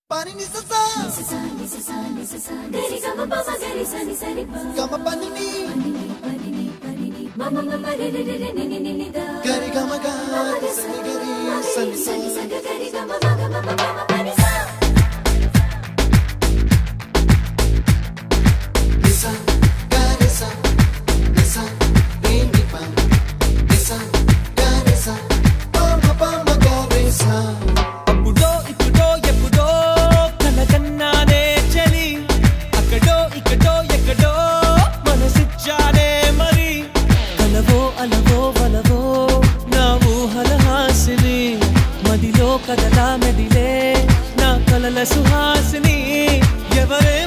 Pani ni sa sa gari gama pa ma gari sa ni sa ni pa gama pani ni mama mama re re re ni ni ni da gari gama ga sa ni gari sa ni sa gari gama ma gama mama pani sa nisa gari sa nisa re ni pa nisa gari sa mama mama gari sa కదలా మెదిలే నా కలల సుహాసిని ఎవరే